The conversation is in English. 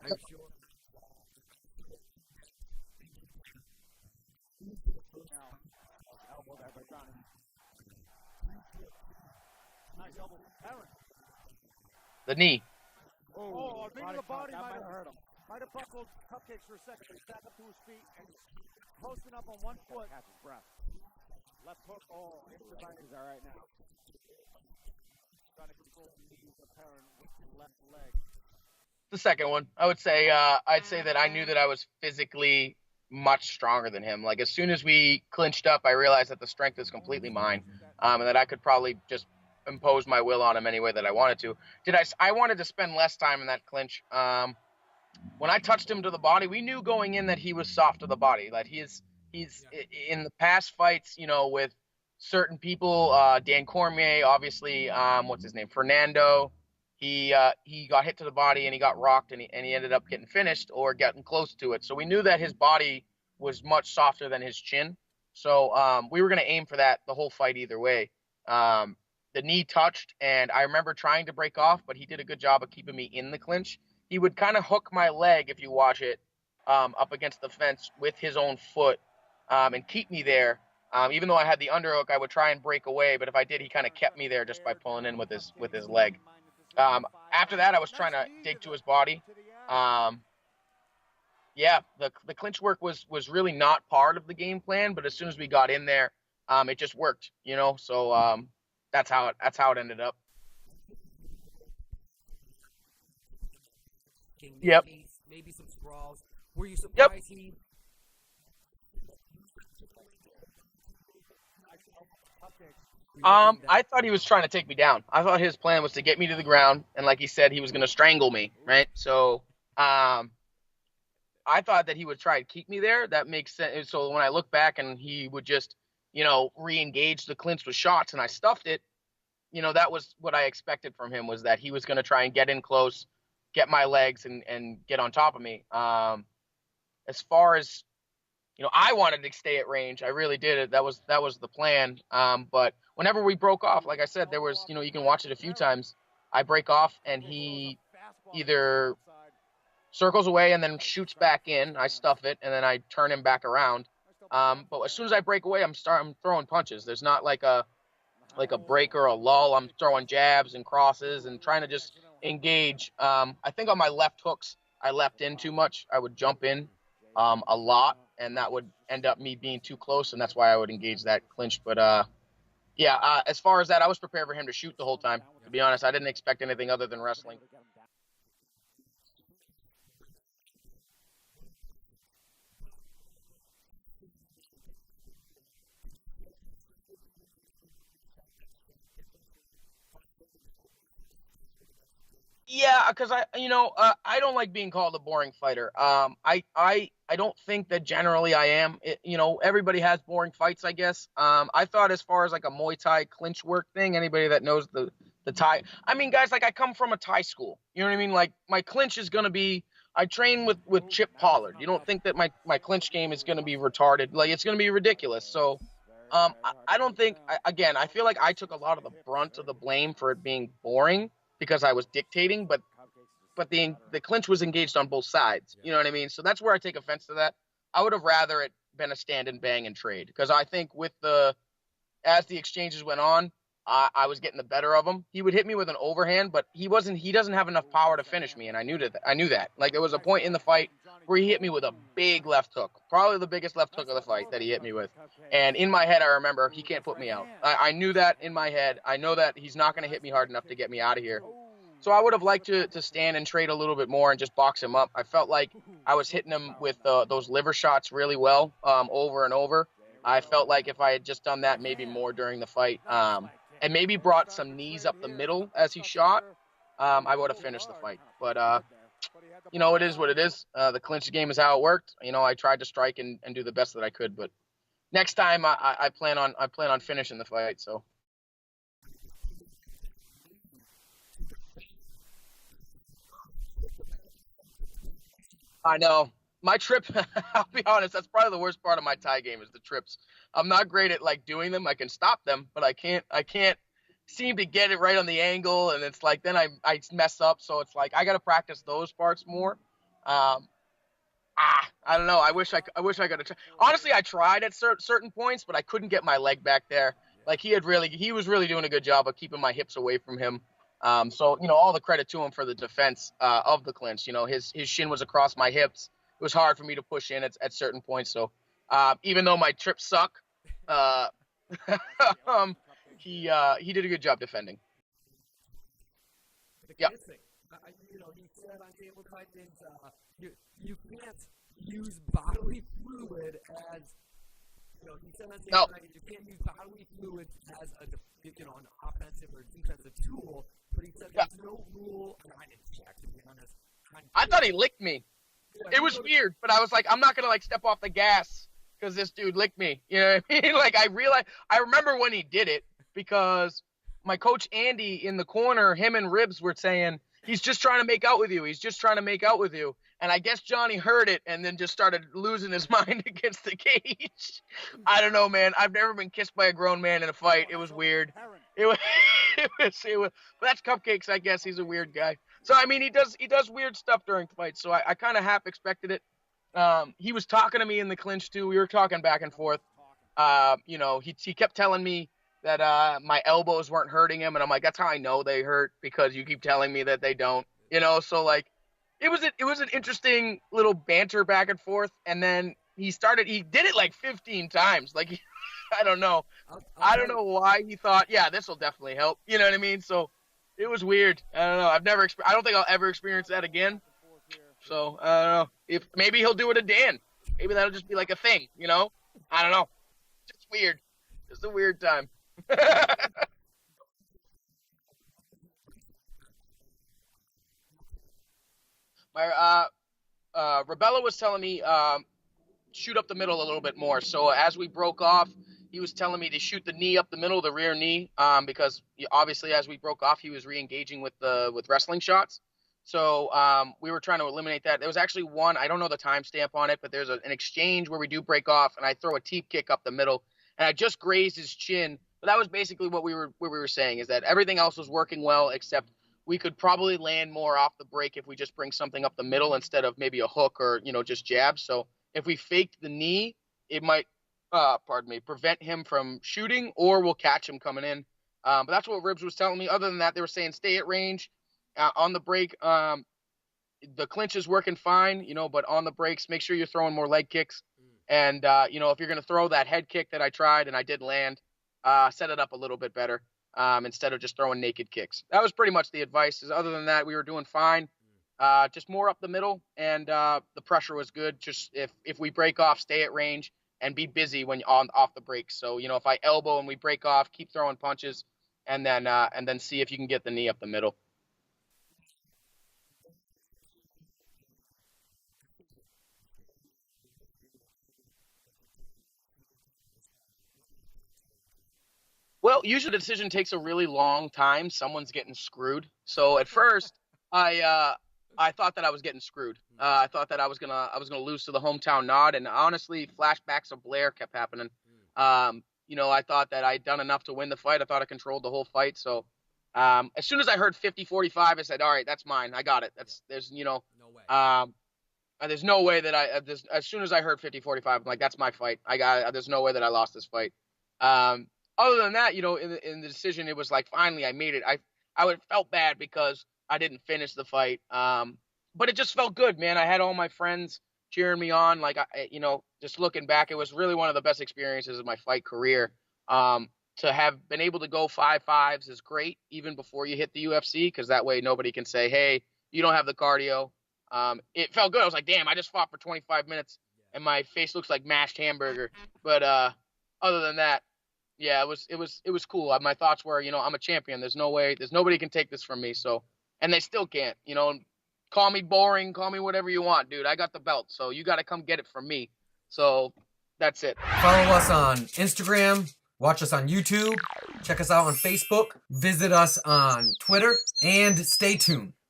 I'm sure. Elbow there by Johnny. Nice elbow from Perrin. The knee. Oh, a beat to the body might have hurt him. Might have buckled Cupcakes for a second, but he's back up to his feet and posting up on one foot. Catch his breath. Left hook. Oh, into the is all right now. Trying to control the knees of Perrin with the left leg. The second one, I would say, I'd say that I knew that I was physically much stronger than him. Like, as soon as we clinched up, I realized that the strength is completely mine, and that I could probably just impose my will on him any way that I wanted to. I wanted to spend less time in that clinch. When I touched him to the body, we knew going in that he was soft to the body. Like, he's in the past fights, with certain people, Dan Cormier, obviously, what's his name, Fernando. He got hit to the body and he got rocked and he ended up getting finished or getting close to it. So we knew that his body was much softer than his chin. So we were going to aim for that the whole fight either way. The knee touched, and I remember trying to break off, but he did a good job of keeping me in the clinch. He would kind of hook my leg, if you watch it, up against the fence with his own foot and keep me there. Even though I had the underhook, I would try and break away, but if I did, he kind of kept me there just by pulling in with his leg. After that, I was trying to dig to his body. The clinch work was really not part of the game plan, but as soon as we got in there, it just worked, so that's how it ended up. Yep. Maybe some sprawls. Were you surprised he? I thought he was trying to take me down. I thought his plan was to get me to the ground, and like he said, he was going to strangle me, right? So, I thought that he would try to keep me there. That makes sense. So when I look back and he would just, re-engage the clinch with shots, and I stuffed it, that was what I expected from him, was that he was going to try and get in close, get my legs, and get on top of me. As far as, I wanted to stay at range. I really did it. That was the plan. But whenever we broke off, like I said, there was, you can watch it a few times. I break off and he either circles away and then shoots back in. I stuff it and then I turn him back around. But as soon as I break away, I'm throwing punches. There's not like a break or a lull. I'm throwing jabs and crosses and trying to just engage. I think on my left hooks, I left in too much. I would jump in a lot, and that would end up me being too close, and that's why I would engage that clinch. But as far as that, I was prepared for him to shoot the whole time. To be honest, I didn't expect anything other than wrestling. Yeah, because I don't like being called a boring fighter. I don't think that generally I am. Everybody has boring fights, I guess. I thought as far as like a Muay Thai clinch work thing, anybody that knows the Thai, I mean, guys, like I come from a Thai school. You know what I mean? Like my clinch is gonna be. I train with Chip Pollard. You don't think that my clinch game is gonna be retarded? Like it's gonna be ridiculous. So. I don't think. I feel like I took a lot of the brunt of the blame for it being boring, because I was dictating, but the clinch was engaged on both sides. You know what I mean? So that's where I take offense to that. I would have rather it been a stand and bang and trade, because I think as the exchanges went on, I was getting the better of him. He would hit me with an overhand, but he doesn't have enough power to finish me, and I knew that. Like there was a point in the fight where he hit me with a big left hook, probably the biggest left hook of the fight that he hit me with. And in my head, I remember he can't put me out. I knew that in my head. I know that he's not going to hit me hard enough to get me out of here. So I would have liked to stand and trade a little bit more and just box him up. I felt like I was hitting him with those liver shots really well over and over. I felt like if I had just done that maybe more during the fight, and maybe brought some knees up the middle as he shot, I would have finished the fight. But, it is what it is. The clinch game is how it worked. I tried to strike and do the best that I could. But next time I plan on finishing the fight. So. I know. My trip, I'll be honest, that's probably the worst part of my Thai game is the trips. I'm not great at like doing them. I can stop them, but I can't seem to get it right on the angle, and it's like then I mess up. So it's like I got to practice those parts more. I don't know. I wish I could have. Honestly, I tried at certain points, but I couldn't get my leg back there. Like he was really doing a good job of keeping my hips away from him. So all the credit to him for the defense of the clinch. His shin was across my hips. It was hard for me to push in at certain points. So even though my trips suck, he did a good job defending. Yeah. He said on Cable Tight things, you can't use bodily fluid as, he said on Cable Tight you can't use bodily fluids as an offensive or defensive tool, but he said there's no rule, and I didn't check, to be honest. I thought he licked me. Yeah, it was weird, but I was like, I'm not going to, step off the gas because this dude licked me. You know what I mean? I remember when he did it because my coach Andy in the corner, him and Ribz were saying, he's just trying to make out with you. He's just trying to make out with you. And I guess Johnny heard it and then just started losing his mind against the cage. I don't know, man. I've never been kissed by a grown man in a fight. It was weird. It was, but that's Cupcakes, I guess. He's a weird guy. So, I mean, he does weird stuff during fights. So I kind of half expected it. He was talking to me in the clinch too. We were talking back and forth. He kept telling me that my elbows weren't hurting him, and I'm like, that's how I know they hurt, because you keep telling me that they don't. So it was an interesting little banter back and forth, and then he did it like 15 times. Like I don't know. I don't know why he thought, yeah, this will definitely help. You know what I mean? So it was weird. I don't know. I don't think I'll ever experience that again. So I don't know. If maybe he'll do it to Dan. Maybe that'll just be like a thing. I don't know. Just weird. Just a weird time. My Rebella was telling me shoot up the middle a little bit more. So as we broke off, he was telling me to shoot the knee up the middle, the rear knee, because obviously as we broke off, he was re-engaging with wrestling shots. So we were trying to eliminate that. There was actually one, I don't know the timestamp on it, but there's an exchange where we do break off, and I throw a teep kick up the middle, and I just grazed his chin. But that was basically what we were saying, is that everything else was working well, except we could probably land more off the break if we just bring something up the middle instead of maybe a hook or just jabs. So if we faked the knee, it might prevent him from shooting, or we'll catch him coming in. But that's what Ribz was telling me. Other than that, they were saying stay at range. On the break, the clinch is working fine, but on the breaks, make sure you're throwing more leg kicks. And, if you're going to throw that head kick that I tried and I did land, set it up a little bit better instead of just throwing naked kicks. That was pretty much the advice. Other than that, we were doing fine. Just more up the middle, and the pressure was good. Just if we break off, stay at range and be busy when off the breaks. So, if I elbow and we break off, keep throwing punches, and then see if you can get the knee up the middle. Well, usually the decision takes a really long time. Someone's getting screwed. So at first, I thought that I was getting screwed. I thought that I was gonna lose to the hometown nod, and honestly, flashbacks of Blair kept happening. I thought that I'd done enough to win the fight. I thought I controlled the whole fight. So as soon as I heard 50-45, I said, all right, that's mine. I got it. There's no way. There's no way that as soon as I heard 50-45, I'm like, that's my fight. There's no way that I lost this fight. Other than that, in the decision, it was like, finally, I made it. I would felt bad because I didn't finish the fight. But it just felt good, man. I had all my friends cheering me on. Like, just looking back, it was really one of the best experiences of my fight career. To have been able to go 5-5s is great, even before you hit the UFC, because that way nobody can say, hey, you don't have the cardio. It felt good. I was like, damn, I just fought for 25 minutes and my face looks like mashed hamburger. But other than that, yeah, it was cool. My thoughts were, I'm a champion. There's nobody can take this from me. So, and they still can't, call me boring, call me whatever you want, dude. I got the belt. So you got to come get it from me. So that's it. Follow us on Instagram, watch us on YouTube, check us out on Facebook, visit us on Twitter, and stay tuned.